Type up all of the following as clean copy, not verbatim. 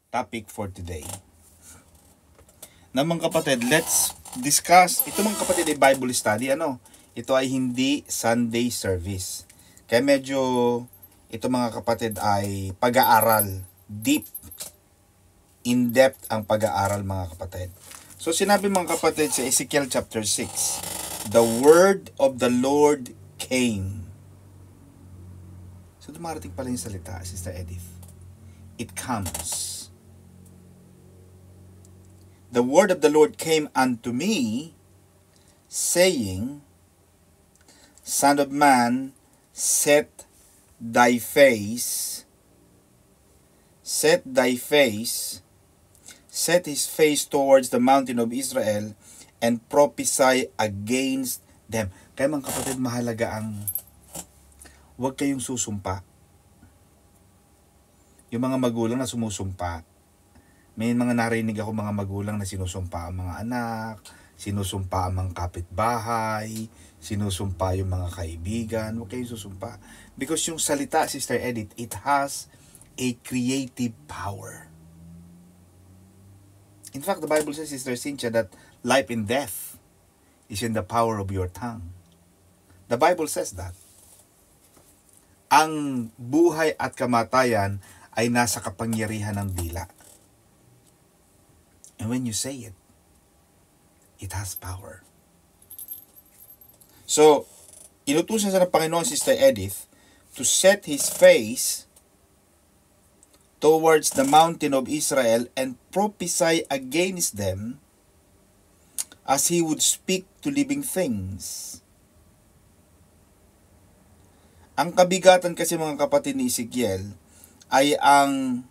topic for today. Namang kapatid, let's discuss. Ito mga kapatid ay Bible study. Ito ay hindi Sunday service. Kaya medyo ito mga kapatid ay pag-aaral. Deep, in-depth ang pag-aaral mga kapatid. So sinabi mga kapatid sa Ezekiel chapter 6, the word of the Lord came. So dumarating pala yung salita, Sister Edith. It comes. The word of the Lord came unto me, saying, Son of man, set his face towards the mountain of Israel, and prophesy against them. Kaya mga kapatid, mahalaga ang huwag kayong susumpa. Yung mga magulang na sumusumpa, may mga narinig ako mga magulang na sinusumpa ang mga anak, sinusumpa ang mga kapitbahay, sinusumpa yung mga kaibigan. Huwag kayong susumpa. Because yung salita, Sister Edith, it has a creative power. In fact, the Bible says, Sister Cynthia, that life and death is in the power of your tongue. The Bible says that. Ang buhay at kamatayan ay nasa kapangyarihan ng dila. And when you say it, it has power. So, inutusan sa ng Panginoon, Sister Edith, to set his face towards the mountain of Israel and prophesy against them as he would speak to living things. Ang kabigatan kasi mga kapatid ni Ezekiel ay ang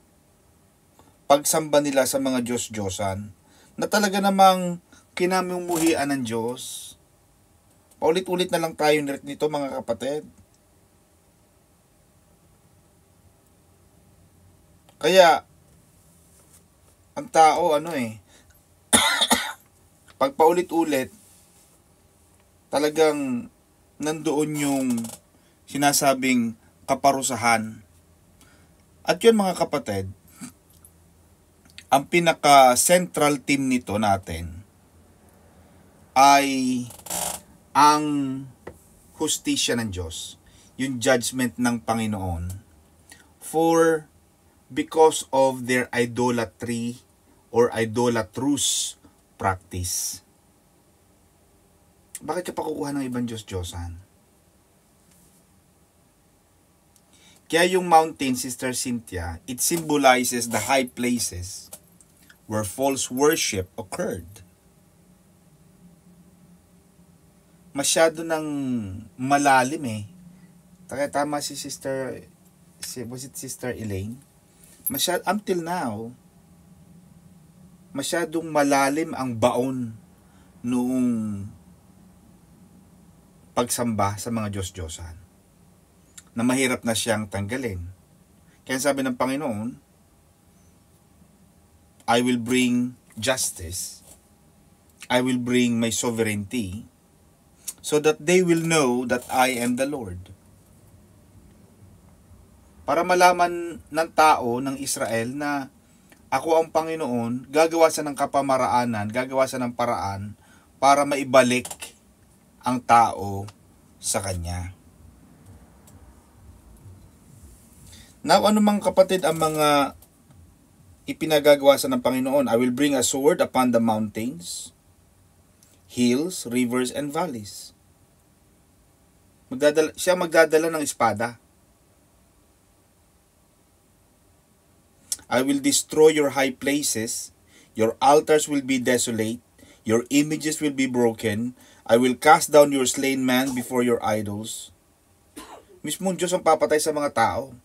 pagsamba nila sa mga Diyos-Diyosan na talaga namang kinamumuhian ng Diyos. Paulit-ulit na lang tayo nito mga kapatid. Kaya, ang tao pag paulit-ulit, talagang nandoon yung sinasabing kaparusahan. At yun mga kapatid, ang pinaka-central theme nito natin ay ang hustisya ng Diyos, yung judgment ng Panginoon because of their idolatry or idolatrous practice. Bakit ka pa kukuha ng ibang Diyos-Diyosan? Kaya yung mountain, Sister Cynthia, it symbolizes the high places where false worship occurred. Masyado nang malalim Tama si Sister, was it Sister Elaine? Until now, masyadong malalim ang baon noong pagsamba sa mga Diyos-Diyosan na mahirap na siyang tanggalin. Kaya sabi ng Panginoon, I will bring justice. I will bring my sovereignty so that they will know that I am the Lord. Para malaman ng tao ng Israel na ako ang Panginoon, gagawa siya ng kapamaraanan, gagawa siya ng paraan para maibalik ang tao sa Kanya. Now, ano mga kapatid ang mga ipinagagawa sa ng Panginoon? I will bring a sword upon the mountains, hills, rivers, and valleys. Siya magdadala ng espada. I will destroy your high places, your altars will be desolate, your images will be broken, I will cast down your slain man before your idols. Mismong Diyos ang papatay sa mga tao.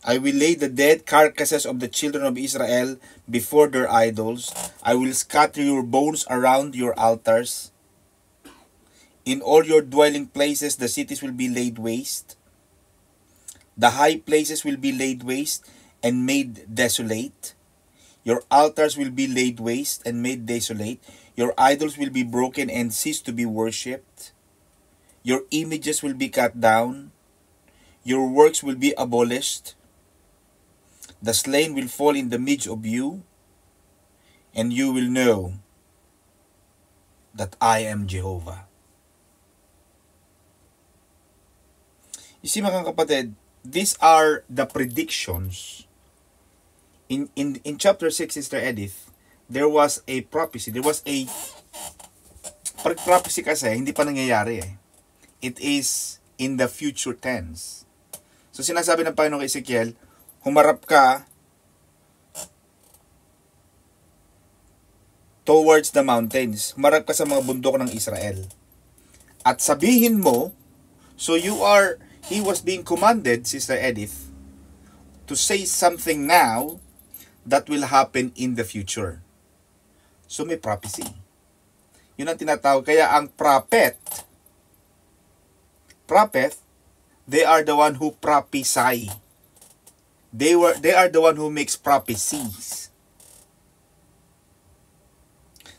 I will lay the dead carcasses of the children of Israel before their idols. I will scatter your bones around your altars. In all your dwelling places, the cities will be laid waste. The high places will be laid waste and made desolate. Your altars will be laid waste and made desolate. Your idols will be broken and cease to be worshipped. Your images will be cut down. Your works will be abolished. The slain will fall in the midst of you, and you will know that I am Jehovah. You see mga kapatid, these are the predictions. In chapter 6, Sister Edith, there was a prophecy. There was a prophecy kasi, hindi pa nangyayari eh. It is in the future tense. So sinasabi ng Panginoon kay Ezekiel, humarap ka towards the mountains. Humarap ka sa mga bundok ng Israel. At sabihin mo, he was being commanded, Sister Edith, to say something now that will happen in the future. So may prophecy. Yun ang tinatawag. Kaya ang prophet, they are the one who prophesy. They are the one who makes prophecies.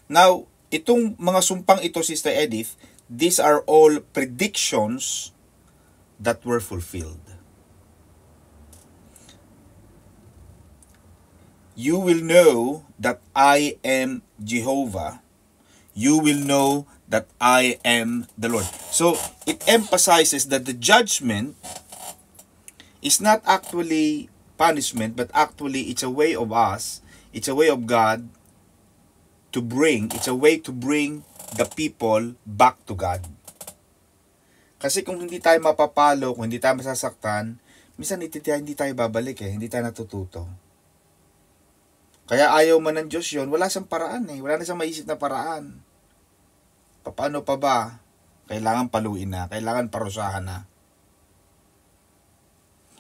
Now, itong mga sumpang ito, Sister Edith, these are all predictions that were fulfilled. You will know that I am Jehovah. You will know that I am the Lord. So, it emphasizes that the judgment is not actually punishment, but actually it's a way of us, it's a way of God it's a way to bring the people back to God. Kasi kung hindi tayo mapapalo, kung hindi tayo masasaktan, minsan hindi tayo babalik eh, hindi tayo natututo. Kaya ayaw man ng Diyos yun, wala siyang paraan eh, wala na siyang maisip na paraan. Paano pa ba? Kailangan paluin na, kailangan parusahan na.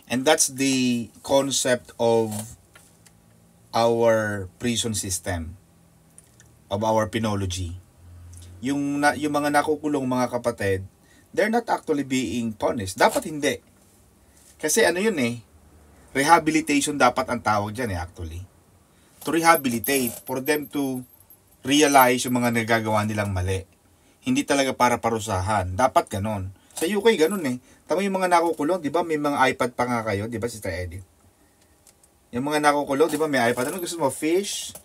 And that's the concept of our prison system, of our penology. Yung mga nakukulong mga kapatid, they're not actually being punished. Dapat hindi. Kasi ano yun eh, rehabilitation dapat ang tawag dyan eh actually. To rehabilitate, for them to realize yung mga nagagawa nilang mali. Hindi talaga para parusahan. Dapat ganon. Sa UK ganon eh. Tama yung mga nakukulong, di ba may mga iPad pa nga kayo, di ba Sister Edith? Yung mga nakukulong, di ba may iPad? Ano gusto mo? Fish,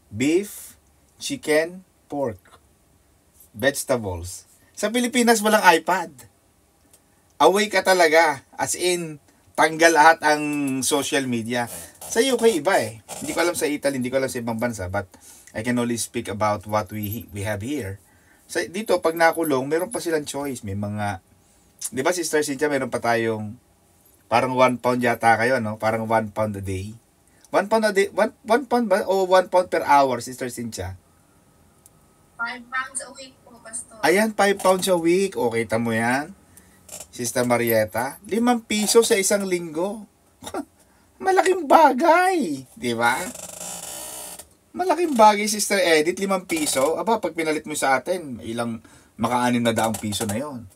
beef, chicken, pork, vegetables. Sa Pilipinas walang iPad. Away ka talaga. As in, tanggal lahat ang social media. Sa UK iba eh. Hindi ko alam sa Italy, hindi ko alam sa ibang bansa, but I can only speak about what we have here. So, dito, pag nakulong, meron pa silang choice. May mga, di ba Sister Cynthia, meron pa tayong, parang 1 pound yata kayo, no? Parang 1 pound a day. 1 pound a day, 1 pound ba? O 1 pound per hour, Sister Cynthia? 5 pounds a week po, Pastor. Ayan, 5 pounds a week. O, kita mo yan? Sister Marieta, 5 piso sa isang linggo. Malaking bagay, di ba? Malaking bagay, Sister Edith, 5 piso. Aba, pag pinalit mo sa atin, ilang maka-6 na daang piso na yon.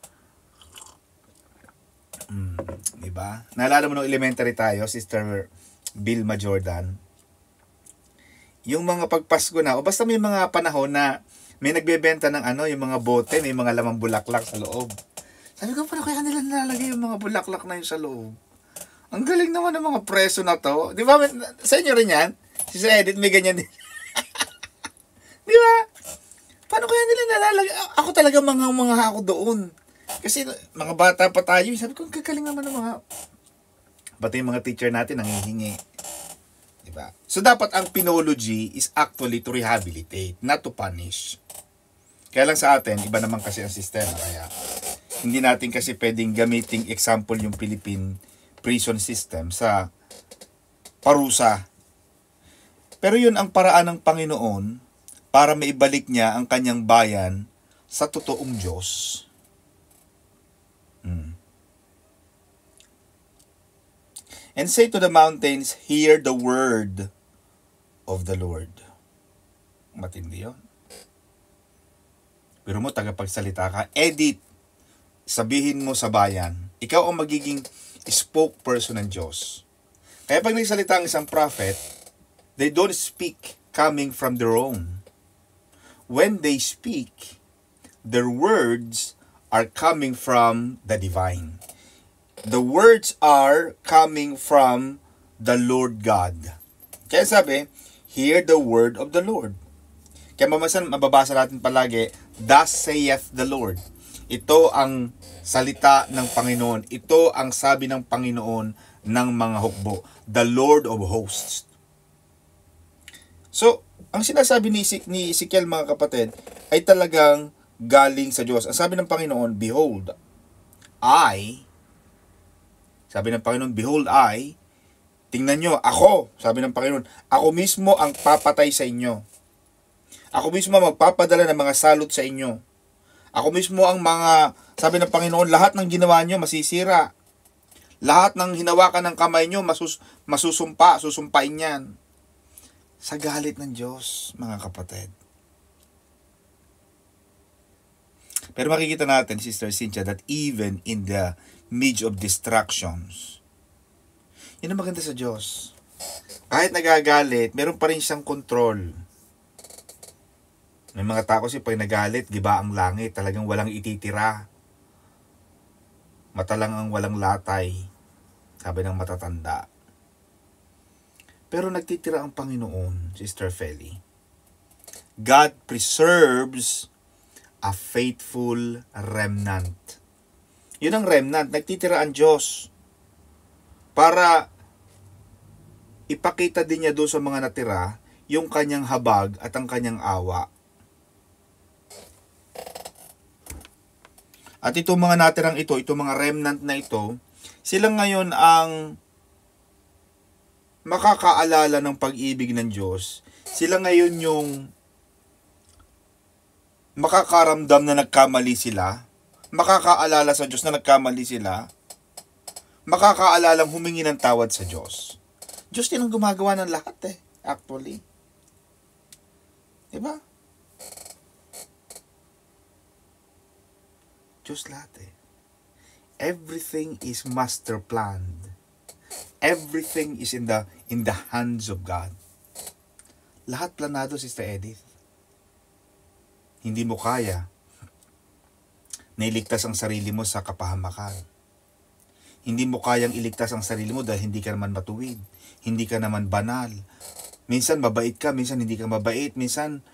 Di ba? Naalala mo nung elementary tayo, Sister Vilma Jordan. Yung mga pagpasko na, o basta may mga panahon na may nagbebenta ng yung mga bote, may mga lamang bulaklak sa loob. Sabi ko, paano kaya nila nalalagay yung mga bulaklak na yun sa loob? Ang galing naman ng mga preso na to. Di ba? Sa inyo rin yan? Si Edith may ganyan din. Di ba? Paano kaya nila nalalagay? Ako talaga mga ako doon. Kasi mga bata pa tayo. Sabi ko, ang gagaling naman ng mga... Pati yung mga teacher natin nangihingi. Di ba? So dapat ang penology is actually to rehabilitate, not to punish. Kaya lang sa atin, iba naman kasi ang sistema. Kaya hindi natin kasi pwedeng gamiting example yung Philippine prison system sa parusa. Pero yun ang paraan ng Panginoon para maibalik niya ang kanyang bayan sa totoong Diyos. And say to the mountains, hear the word of the Lord. Matindi yun. Pero mo, tagapagsalita ka, Edith, sabihin mo sa bayan, ikaw ang magiging spokesperson ng Diyos. Kaya pag nagsalita ang isang prophet, they don't speak coming from their own. When they speak, their words are coming from the divine. The words are coming from the Lord God. Kaya sabi, hear the word of the Lord. Kaya mababasa natin palagi, thus saith the Lord. Ito ang salita ng Panginoon. Ito ang sabi ng Panginoon ng mga hukbo. The Lord of hosts. So, ang sinasabi ni Ezekiel, mga kapatid, ay talagang galing sa Diyos. Ang sabi ng Panginoon, behold, behold, tingnan nyo, ako, sabi ng Panginoon, ako mismo ang papatay sa inyo. Ako mismo magpapadala ng mga salot sa inyo. Ako mismo ang sabi ng Panginoon, lahat ng ginawa nyo masisira. Lahat ng hinawakan ng kamay nyo susumpain yan. Sa galit ng Diyos, mga kapatid. Pero makikita natin, Sister Cynthia, that even in the midst of distractions, yun ang maganda sa Diyos. Kahit nagagalit, meron pa rin siyang control. May mga tao kasi pag nagalit, giba ang langit, talagang walang ititira. Mata lang ang walang latay, sabi ng matatanda. Pero nagtitira ang Panginoon, Sister Feli. God preserves a faithful remnant. Yun ang remnant, nagtitira ang Diyos para ipakita din niya doon sa mga natira yung kanyang habag at ang kanyang awa. At itong mga natirang ito, itong mga remnant na ito, sila ngayon ang makakaalala ng pag-ibig ng Diyos. Sila ngayon yung makakaramdam na nagkamali sila, makakaalala sa Diyos na nagkamali sila, makakaalalang humingi ng tawad sa Diyos. Diyos din ang gumagawa ng lahat actually. Diba? Diyos lahat Everything is master planned. Everything is in the hands of God. Lahat planado, Sister Edith. Hindi mo kaya na iligtas ang sarili mo sa kapahamakan. Hindi mo kayang iligtas ang sarili mo dahil hindi ka naman matuwid. Hindi ka naman banal. Minsan mabait ka, minsan hindi ka mabait. Minsan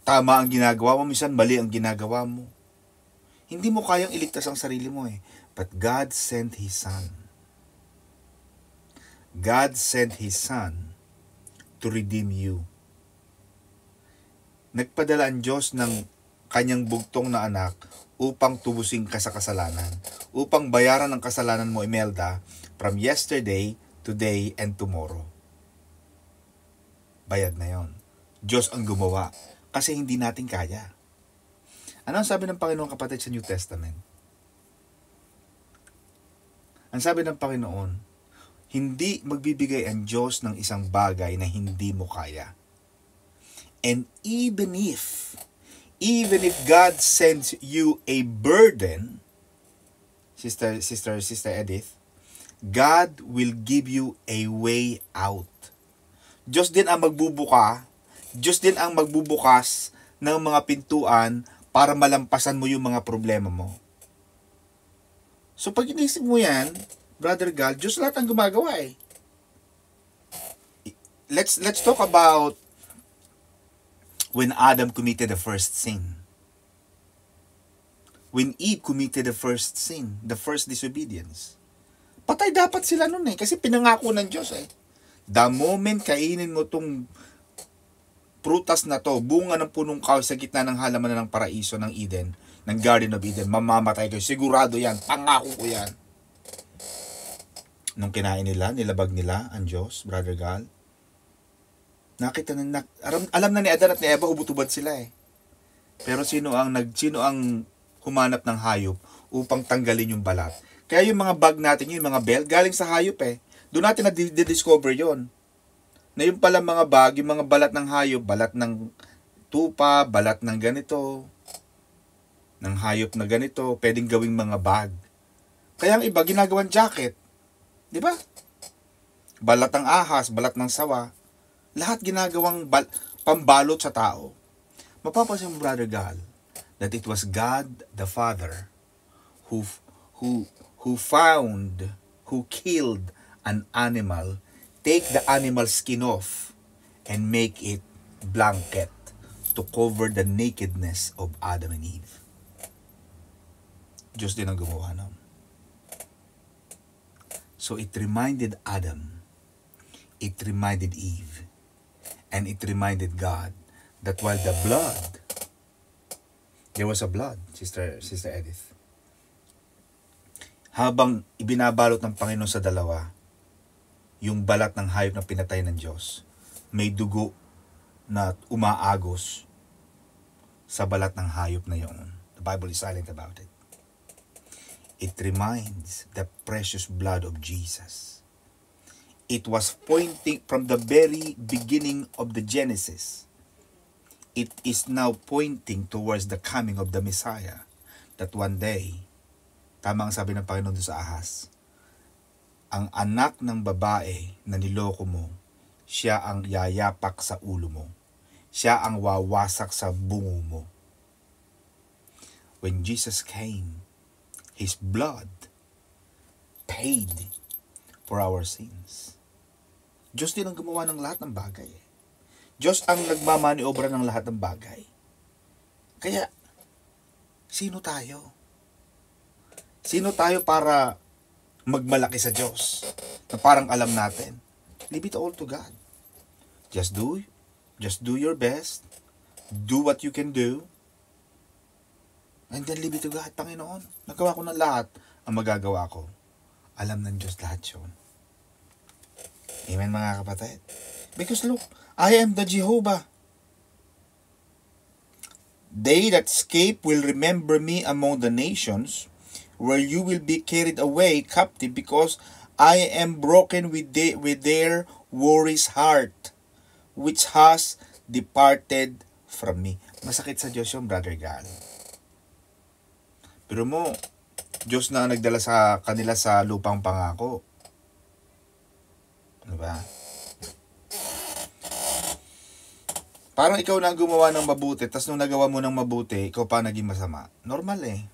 tama ang ginagawa mo, minsan mali ang ginagawa mo. Hindi mo kayang iligtas ang sarili mo But God sent His Son. God sent His Son to redeem you. Nagpadala ang Diyos ng kanyang bugtong na anak upang tubusin ka sa kasalanan. Upang bayaran ang kasalanan mo, Imelda, from yesterday, today, and tomorrow. Bayad na yon. Diyos ang gumawa. Kasi hindi natin kaya. Ano ang sabi ng Panginoon, kapatid, sa New Testament? Ang sabi ng Panginoon, hindi magbibigay ang Diyos ng isang bagay na hindi mo kaya. And even if God sends you a burden, Sister Edith, God will give you a way out. Diyos din ang magbubuka, Diyos din ang magbubukas ng mga pintuan para malampasan mo yung mga problema mo. So pag inisip mo yan, Brother Gal, Diyos lahat ang gumagawa Let's talk about when Adam committed the first sin. When Eve committed the first sin, the first disobedience. Patay dapat sila nun kasi pinangako ng Diyos The moment kainin mo tong prutas na to, bunga ng punong kahoy sa gitna ng halaman ng paraiso ng Eden, ng Garden of Eden, mamamatay kayo. Sigurado yan. Pangako ko yan. Nung kinain nila, nilabag nila ang Diyos, Brother Gal, alam na ni Adan at ni Eva, ubut-ubad sila Pero sino ang humanap ng hayop upang tanggalin yung balat? Kaya yung mga bag natin, yung mga belt, galing sa hayop Doon natin na-discover yon. Na yung pala mga bag, yung mga balat ng hayop, balat ng tupa, balat ng ganito, ng hayop na ganito, pwedeng gawing mga bag. Kaya ang iba, ginagawang jacket. Di ba? Balat ng ahas, balat ng sawa, lahat ginagawang pambalot sa tao. Mapapansin mo, Brother Gal, that it was God the Father who killed an animal, take the animal skin off, and make it blanket to cover the nakedness of Adam and Eve. Diyos din ang gumawa nun. So it reminded Adam, it reminded Eve, and it reminded God that while the blood, there was a blood, Sister Edith. Habang ibinabalot ng Panginoon sa dalawa, yung balat ng hayop na pinatay ng Diyos, may dugo na umaagos sa balat ng hayop na yun. The Bible is silent about it. It reminds the precious blood of Jesus. It was pointing from the very beginning of the Genesis. It is now pointing towards the coming of the Messiah. That one day, tama ang sabi ng Panginoon doon sa Ahas, ang anak ng babae na niloko mo, siya ang yayapak sa ulo mo. Siya ang wawasak sa bungo mo. When Jesus came, His blood paid for our sins. Diyos din ang gumawa ng lahat ng bagay. Diyos ang nagmamaniobra ng lahat ng bagay. Kaya, sino tayo? Sino tayo para magmalaki sa Diyos? Na parang alam natin. Leave it all to God. Just do your best. Do what you can do. And then leave it to God. Panginoon, nagawa ko ng lahat ang magagawa ko. Alam ng Diyos lahat yun. Amen, mga kapatid. Because look, I am the Jehovah. They that escape will remember me among the nations, where you will be carried away captive, because I am broken with their worries heart, which has departed from me. Masakit sa Diyos yung Brother Gal. Pero mo, Diyos na nagdala sa kanila sa lupang pangako. Diba? Parang ikaw na gumawa ng mabuti, tas nung nagawa mo ng mabuti, ikaw pa naging masama. Normal eh.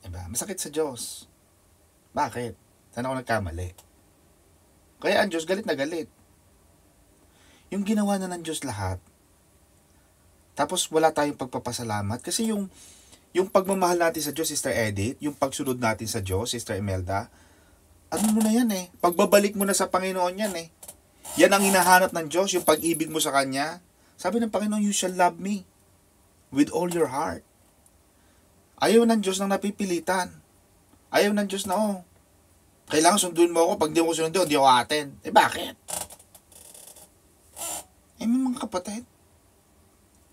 Diba? Masakit sa Diyos. Bakit? Saan ako nagkamali? Kaya ang Diyos galit na galit. Yung ginawa na ng Diyos lahat, tapos wala tayong pagpapasalamat, kasi yung pagmamahal natin sa Diyos, Sister Edith, yung pagsunod natin sa Diyos, Sister Imelda, ano mo na yan eh. Pagbabalik mo na sa Panginoon yan eh. Yan ang hinahanap ng Diyos, yung pag-ibig mo sa Kanya. Sabi ng Panginoon, you shall love me with all your heart. Ayaw ng Diyos nang napipilitan. Ayaw ng Diyos na, kailangan sunduin mo ako. Pag di mo sunduin, di ako atin. Eh bakit? Mga kapatid,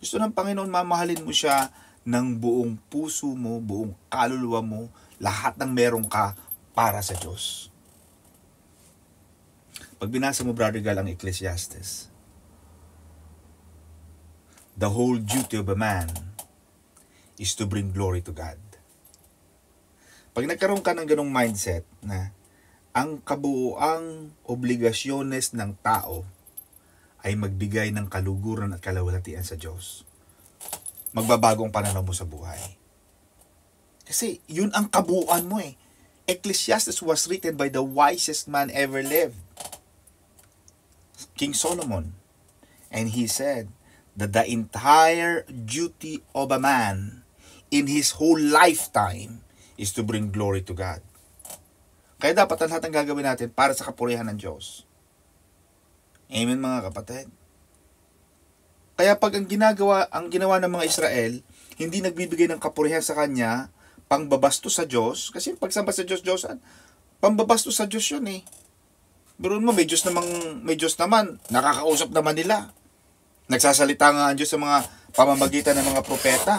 gusto ng Panginoon, mamahalin mo siya ng buong puso mo, buong kaluluwa mo, lahat ng meron ka para sa Diyos. Pag binasa mo, Brother Gal, ang Ecclesiastes, the whole duty of a man is to bring glory to God. Pag nagkaroon ka ng ganong mindset na ang kabuuang obligasyones ng tao ay magbigay ng kaluguran at kalawalhatian sa Diyos, magbabago ang pananaw mo sa buhay. Kasi yun ang kabuuan mo eh. Ecclesiastes was written by the wisest man ever lived, King Solomon. And he said that the entire duty of a man in his whole lifetime is to bring glory to God. Kaya dapat ang lahat ng gagawin natin para sa kapurihan ng Diyos. Amen, mga kapatid. Kaya pag ang ginawa ng mga Israel, hindi nagbibigay ng kapurihan sa Kanya, pangbabastos sa Diyos, kasi pagsamba sa Diyos-Diyosan, pambabastos sa Diyos yun eh. Pero mo, may Diyos naman, nakakausap naman nila. Nagsasalita nga ang Diyos sa mga pamamagitan ng mga propeta.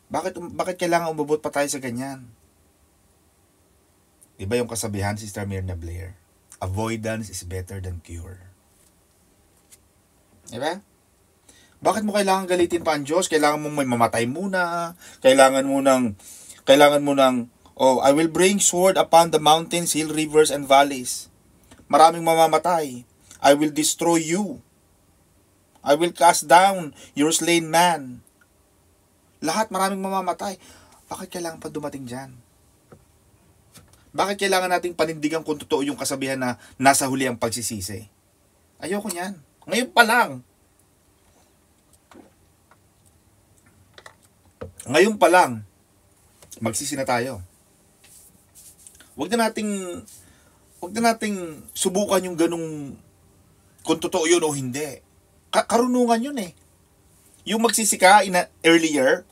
Bakit kailangan umabot pa tayo sa ganyan? Diba yung kasabihan, Sister Myrna Blair? Avoidance is better than cure. Diba? Bakit mo kailangan galitin pa ang Diyos? Kailangan mong may mamatay muna. Kailangan mo ng, I will bring sword upon the mountains, hill, rivers, and valleys. Maraming mamamatay. I will destroy you. I will cast down your slain man. Lahat maraming mamamatay. Bakit kailangan pa dumating dyan? Bakit kailangan nating panindigan kung totoo yung kasabihan na nasa huli ang pagsisisi? Ayoko niyan. Ngayon pa lang. Ngayon pa lang, magsisi na tayo. Huwag na nating subukan yung ganung kung totoo yun o hindi. Karunungan yun eh. Yung magsisi ka earlier,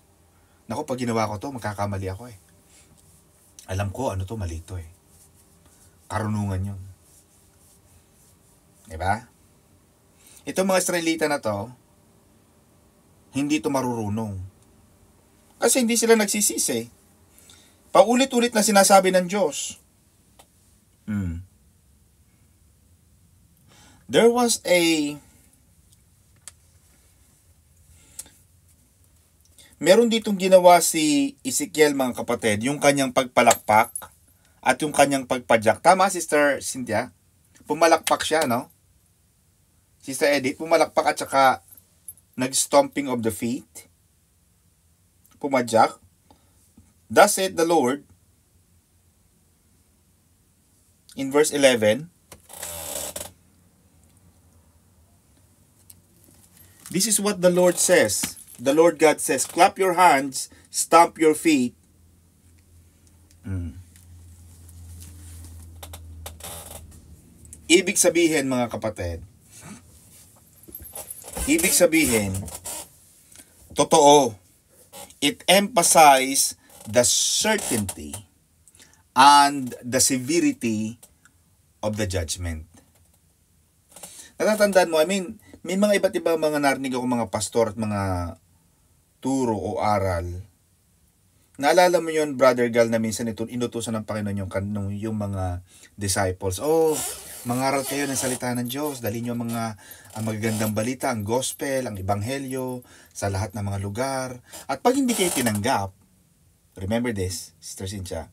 naku, pag ginawa ko to, magkakamali ako eh. Alam ko, ano to, mali to eh. Karunungan yun. Diba? Itong mga Israelita na to, hindi to marurunong. Kasi hindi sila nagsisisi. Paulit-ulit na sinasabi ng Diyos. There was meron ditong ginawa si Ezekiel, mga kapatid, yung kanyang pagpalakpak at yung kanyang pagpadyak. Tama, Sister Cynthia? Pumalakpak siya, no? Sister Edith, pumalakpak at saka nag-stomping of the feet. Pumadyak. Thus said the Lord, in verse 11, this is what the Lord says. The Lord God says, clap your hands, stomp your feet. Ibig sabihin, mga kapatid, totoo. It emphasizes the certainty and the severity of the judgment. Natatandaan mo, may mga iba't ibang mga narinig ako mga pastor at mga turo o aral. Naalala mo yun, Brother Gal, na minsan inutusan ng Panginoon yung mga disciples. Mangaral kayo ng salita ng Diyos. Dalhin nyo ang magagandang balita, ang gospel, ang ebanghelyo, sa lahat ng mga lugar. At pag hindi kayo tinanggap, remember this, Sister Cynthia,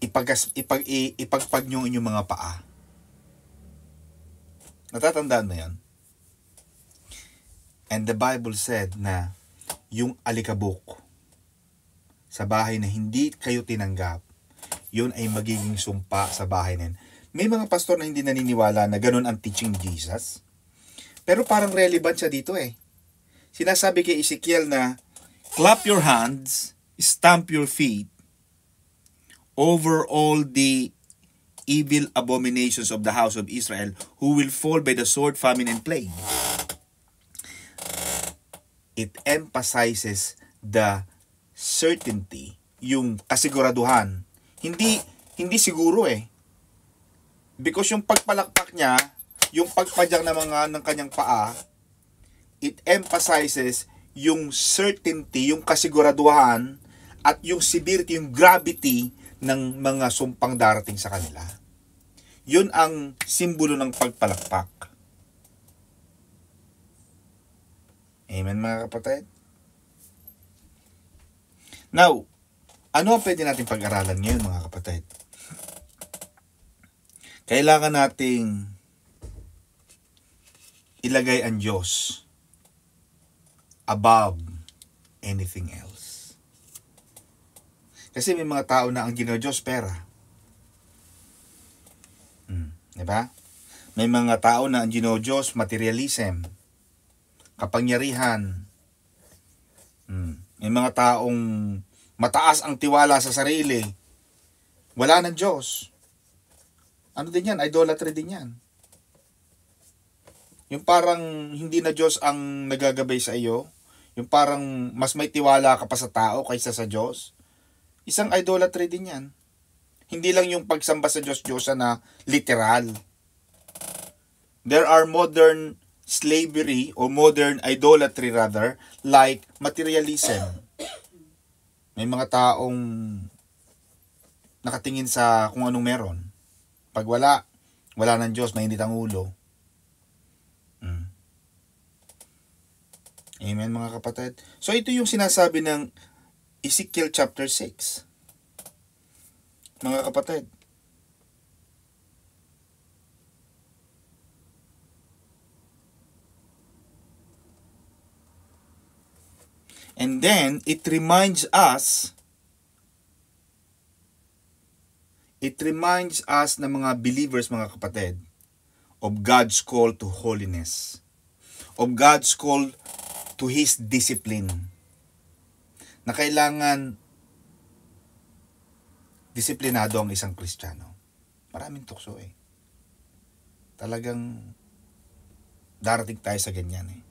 ipagpag nyo inyong mga paa. Natatandaan mo yan? And the Bible said na yung alikabok sa bahay na hindi kayo tinanggap, yun ay magiging sumpa sa bahay na yun. May mga pastor na hindi naniniwala na ganun ang teaching Jesus. Pero parang relevant siya dito eh. Sinasabi kay Ezekiel na, clap your hands, stamp your feet over all the evil abominations of the house of Israel who will fall by the sword, famine, and plague. It emphasizes the certainty, yung kasiguraduhan. Hindi siguro eh. Because yung pagpalakpak niya, yung pagpadyak ng kanyang paa, it emphasizes yung certainty, yung kasiguraduhan, at yung severity, yung gravity ng mga sumpang darating sa kanila. Yun ang simbolo ng pagpalakpak. Amen, mga kapatid? Now, ano ang pwede natin pag-aralan ngayon, mga kapatid? Kailangan nating ilagay ang Diyos above anything else. Kasi may mga tao na ang Diyos pera. Diba? May mga tao na ang Diyos materialism, kapangyarihan. May mga taong mataas ang tiwala sa sarili. Wala ng Diyos. Ano din yan? Idolatry din yan. Yung parang hindi na Diyos ang nagagabay sa iyo. Yung parang mas may tiwala ka pa sa tao kaysa sa Diyos. Isang idolatry din yan. Hindi lang yung pagsamba sa Diyos-Diyosa na literal. There are modern slavery or modern idolatry rather, like materialism. May mga taong nakatingin sa kung anong meron. Pag wala ng Diyos, mainit ang ulo. Amen, mga kapatid. So ito yung sinasabi ng Ezekiel chapter 6. Mga kapatid. And then, it reminds us It reminds us na mga believers, mga kapatid, of God's call to holiness, of God's call to His discipline, na kailangan disiplinado ang isang Kristiyano. Maraming tukso eh. Talagang darating tayo sa ganyan eh.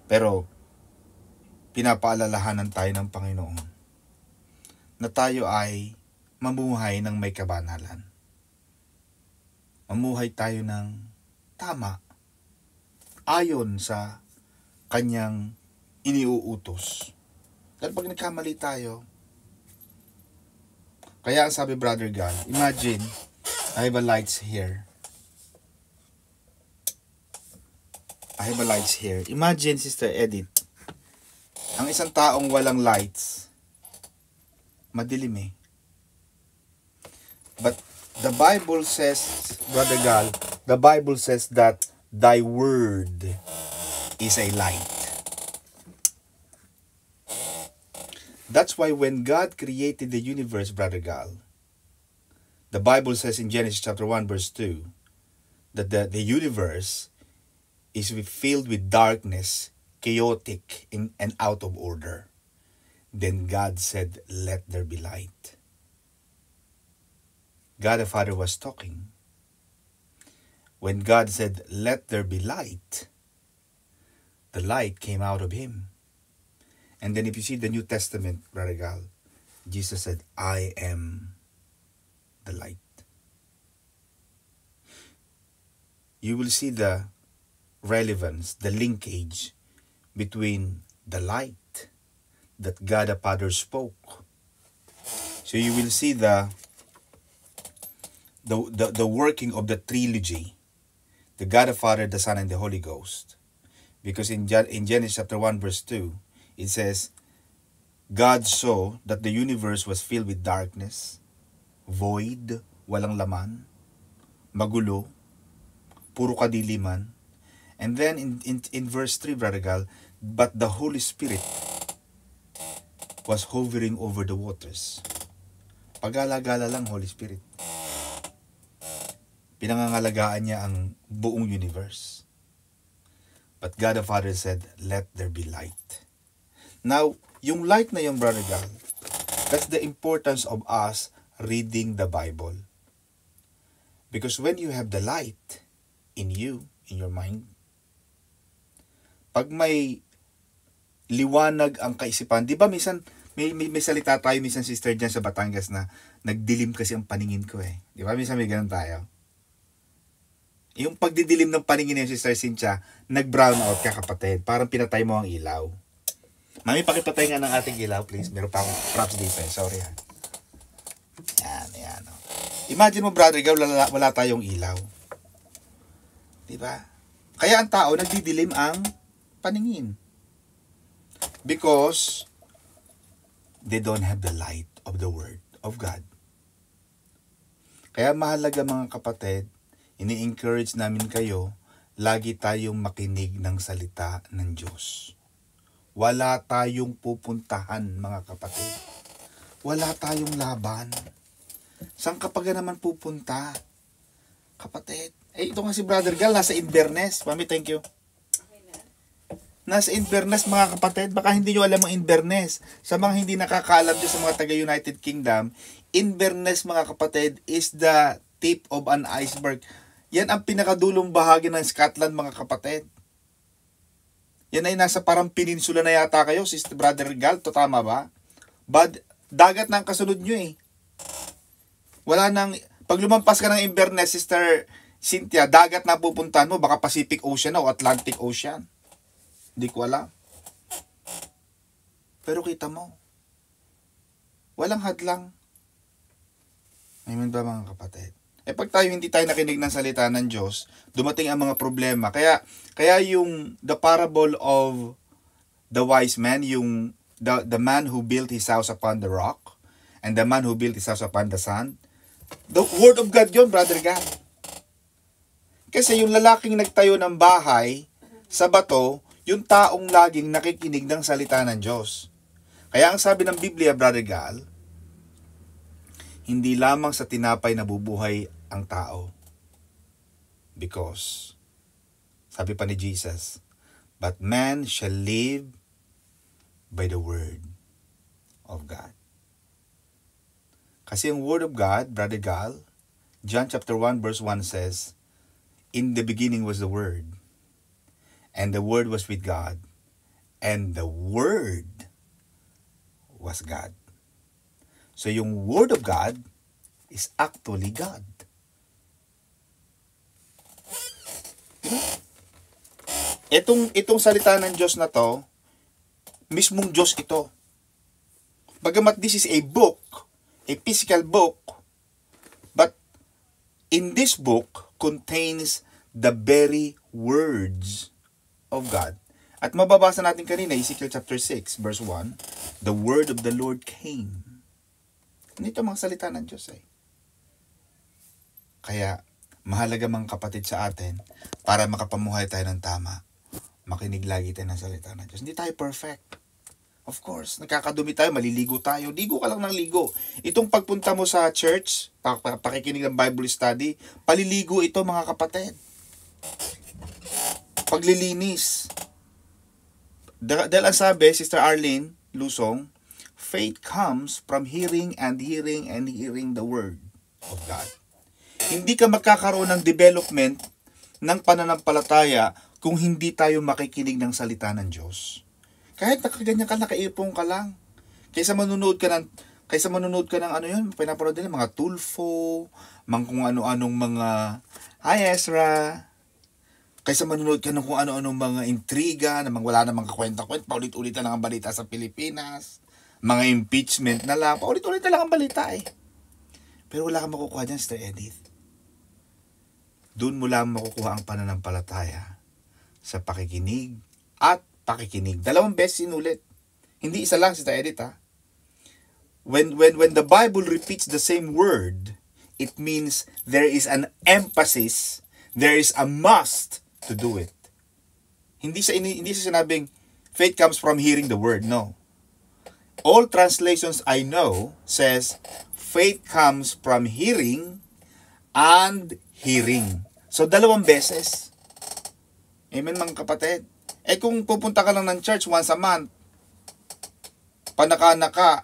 Pero, pinapaalalahanan tayo ng Panginoon na tayo ay mamuhay ng may kabanalan. Mamuhay tayo ng tama ayon sa kanyang iniuutos. Dahil pag nagkamali tayo, kaya ang sabi Brother Gal, imagine, I have a lights here. I have a lights here. Imagine, Sister Edith, ang isang taong walang lights, madilim eh. But the Bible says, Brother Gal, the Bible says that thy word is a light. That's why when God created the universe, Brother Gal, the Bible says in Genesis chapter 1 verse 2 that the universe is filled with darkness, chaotic, and out of order. Then God said, let there be light. God the Father was talking. When God said, let there be light, the light came out of Him. And then if you see the New Testament, Brother Gal, Jesus said, I am the light. You will see the relevance, the linkage between the light that God the Father spoke. So you will see the working of the trilogy, the God the Father, the Son, and the Holy Ghost. Because in Genesis chapter 1 verse 2, it says, God saw that the universe was filled with darkness, void, walang laman, magulo, puro kadiliman. And then in verse 3, Brother Gal, but the Holy Spirit was hovering over the waters. Pag-alagala lang, Holy Spirit. Pinangangalagaan niya ang buong universe. But God the Father said, let there be light. Now, yung light na yung, Brother Gal, that's the importance of us reading the Bible. Because when you have the light in you, in your mind, pag may liwanag ang kaisipan, di ba minsan, may salita tayo minsan, sister, dyan sa Batangas na nagdilim kasi ang paningin ko eh. Di ba minsan may ganun tayo? Yung pagdidilim ng paningin ng Sister Cynthia, nag-brown out ka, kapatid. Parang pinatay mo ang ilaw. Mami, pakipatay nga ng ating ilaw, please. Meron pa akong props dito eh. Sorry ha. Yan. Oh. Imagine mo, Brother Gal, wala tayong ilaw. Diba? Kaya ang tao, nagdidilim ang paningin. Because they don't have the light of the Word of God. Kaya mahalaga, mga kapatid, ini-encourage namin kayo, lagi tayong makinig ng salita ng Diyos. Wala tayong pupuntahan, mga kapatid. Wala tayong laban. Saan ka pa naman pupunta? Kapatid. Ito nga si Brother Gal, nasa Inverness. Mami, thank you. Nasa Inverness, mga kapatid. Baka hindi nyo alam ang Inverness. Sa mga hindi nakakaalam dyan sa mga taga-United Kingdom, Inverness, mga kapatid, is the tip of an iceberg. Yan ang pinakadulong bahagi ng Scotland, mga kapatid. Yan ay nasa parang peninsula na yata kayo, Sister Brother Gal, to tama ba? Dagat na ang kasunod nyo eh. Wala nang, pag lumampas ka ng Inverness, Sister Cynthia, dagat na pupuntahan mo, baka Pacific Ocean o Atlantic Ocean. Hindi ko alam. Pero kita mo, walang hadlang. Amen ba, mga kapatid? Pag tayo hindi tayo nakinig ng salita ng Diyos, dumating ang mga problema. Kaya yung the parable of the wise man, yung the man who built his house upon the rock, and the man who built his house upon the sand, the word of God yun, Brother God. Kasi yung lalaking nagtayo ng bahay sa bato, yung taong laging nakikinig ng salita ng Diyos. Kaya ang sabi ng Biblia, Brother Gal, Hindi lamang sa tinapay nabubuhay ang tao. Because, sabi pa ni Jesus, but man shall live by the word of God. Kasi yung word of God, Brother Gal, John chapter 1 verse 1 says, in the beginning was the word, and the word was with God, and the word was God. So yung word of God is actually God. Itong salita ng Diyos na to, mismong Diyos ito. Bagamat this is a book, a physical book, but in this book contains the very words of God. At mababasa natin kanina, Ezekiel chapter 6, verse 1, the word of the Lord came. Ito mga salita ng Diyos eh. Kaya, mahalaga mga kapatid sa atin, para makapamuhay tayo ng tama, makinig lagi tayo ng salita ng Diyos. Hindi tayo perfect. Of course, nagkakadumi tayo, maliligo tayo. Ligo ka lang ng ligo. Itong pagpunta mo sa church, pakikinig ng Bible study, paliligo ito mga kapatid. Paglilinis. Dahil ang sabi, Sister Arlene Lusong, faith comes from hearing and hearing and hearing the word of God. Hindi ka magkakaroon ng development ng pananampalataya kung hindi tayo makikinig ng salita ng Diyos. Kahit nakaganyan ka, nakaipong ka lang. Kaysa manunood ka ng ano yun, pinapanood nila mga Tulfo, kung ano-anong mga, hi Ezra. Kaysa manunood ka ng kung ano-anong mga intriga, namang wala namang kakwenta-kwenta, paulit-ulit na lang ang balita sa Pilipinas, mga impeachment na lang, paulit-ulit na lang ang balita eh. Pero wala kang makukuha dyan, Sister Edith. Doon mo lang makukuha ang pananampalataya sa pakikinig at pakikinig. 2 beses sinulit. Hindi isa lang, Sister Edith ha. When the Bible repeats the same word, it means there is an emphasis, there is a must to do it. Hindi sa sinabing faith comes from hearing the word. No. All translations I know says faith comes from hearing and hearing. So 2 beses. Amen mga kapatid. Kung pupunta ka lang ng church once a month, panaka-naka,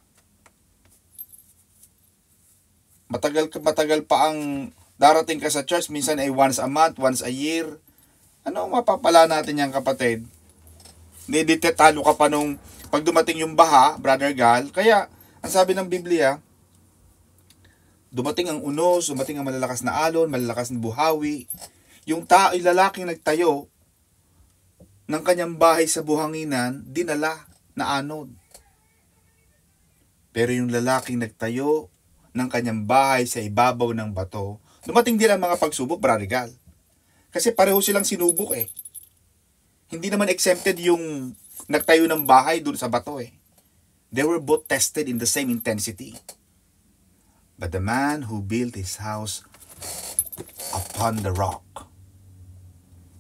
matagal pa ang darating ka sa church, minsan ay once a month, once a year. Ano ang mapapala natin yan kapatid? Hindi talo ka pa nung pag dumating yung baha, Brother Gal. Kaya, ang sabi ng Biblia, dumating ang unos, dumating ang malalakas na alon, malalakas na buhawi. Yung lalaking nagtayo ng kanyang bahay sa buhanginan, dinala na anod. Pero yung lalaking nagtayo ng kanyang bahay sa ibabaw ng bato, dumating din ang mga pagsubok, Brother Gal. Kasi pareho silang sinubok eh. Hindi naman exempted yung nagtayo ng bahay dun sa bato eh. They were both tested in the same intensity. But the man who built his house upon the rock.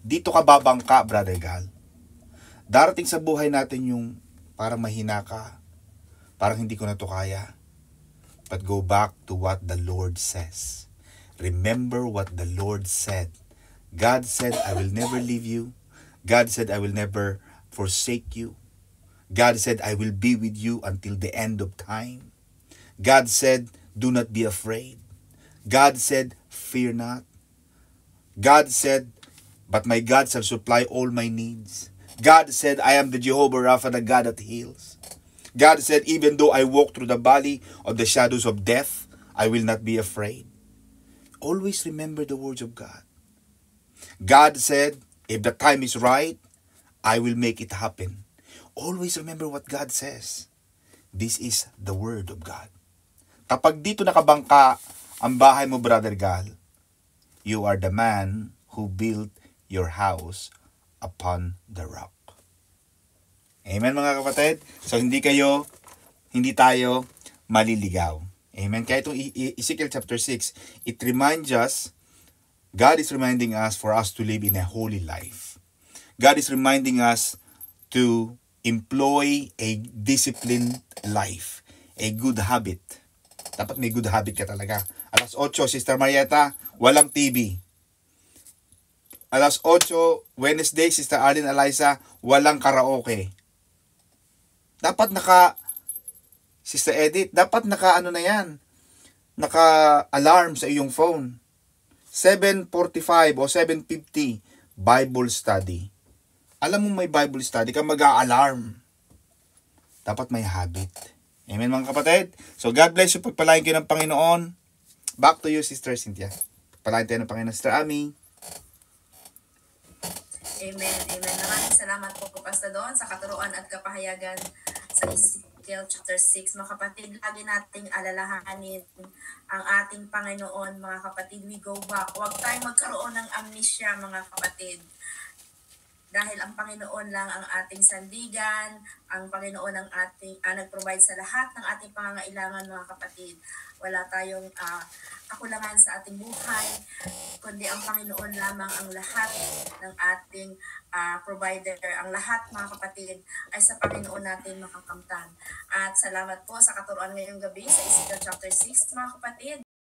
Dito ka babangka, Brother Gal. Darating sa buhay natin yung parang mahina ka, parang hindi ko na to kaya. But go back to what the Lord says. Remember what the Lord said. God said, I will never leave you. God said, I will never forsake you. God said, I will be with you until the end of time. God said, do not be afraid. God said, fear not. God said, but my God shall supply all my needs. God said, I am the Jehovah Rapha, the God that heals. God said, even though I walk through the valley of the shadows of death, I will not be afraid. Always remember the words of God. God said, if the time is right, I will make it happen. Always remember what God says. This is the word of God. Kapag dito nakabangka ang bahay mo, Brother Gal, you are the man who built your house upon the rock. Amen mga kapatid? So hindi tayo maliligaw. Amen? Kaya itong Ezekiel chapter 6, it reminds us, God is reminding us for us to live in a holy life. God is reminding us to employ a disciplined life, a good habit. Dapat may good habit ka talaga. Alas 8, Sister Marieta, walang TV. Alas 8, Wednesday, Sister Arlene Eliza, walang karaoke. Dapat Sister Edith, dapat ano na yan, naka-alarm sa iyong phone. 7:45 o 7:50, Bible study. Alam mo may Bible study ka, mag-a-alarm. Dapat may habit. Amen mga kapatid? So God bless you, pagpalain kayo ng Panginoon. Back to you, Sister Cynthia. Pagpalain tayo ng Panginoon, Sister Ami. Amen. Amen. Maraming salamat po, Pastor Don, sa katuruan at kapahayagan sa Ezekiel chapter 6. Mga kapatid, lagi nating alalahanin ang ating Panginoon, mga kapatid. We go back. Huwag tayong magkaroon ng amnesia, mga kapatid. Dahil ang Panginoon lang ang ating sandigan, ang Panginoon ang ating nag-provide sa lahat ng ating pangangailangan, mga kapatid. Wala tayong kakulangan sa ating buhay, kundi ang Panginoon lamang ang lahat ng ating provider. Ang lahat, mga kapatid, ay sa Panginoon natin makakamtan. At salamat po sa katuruan ngayong gabi sa Ezekiel chapter 6, mga kapatid.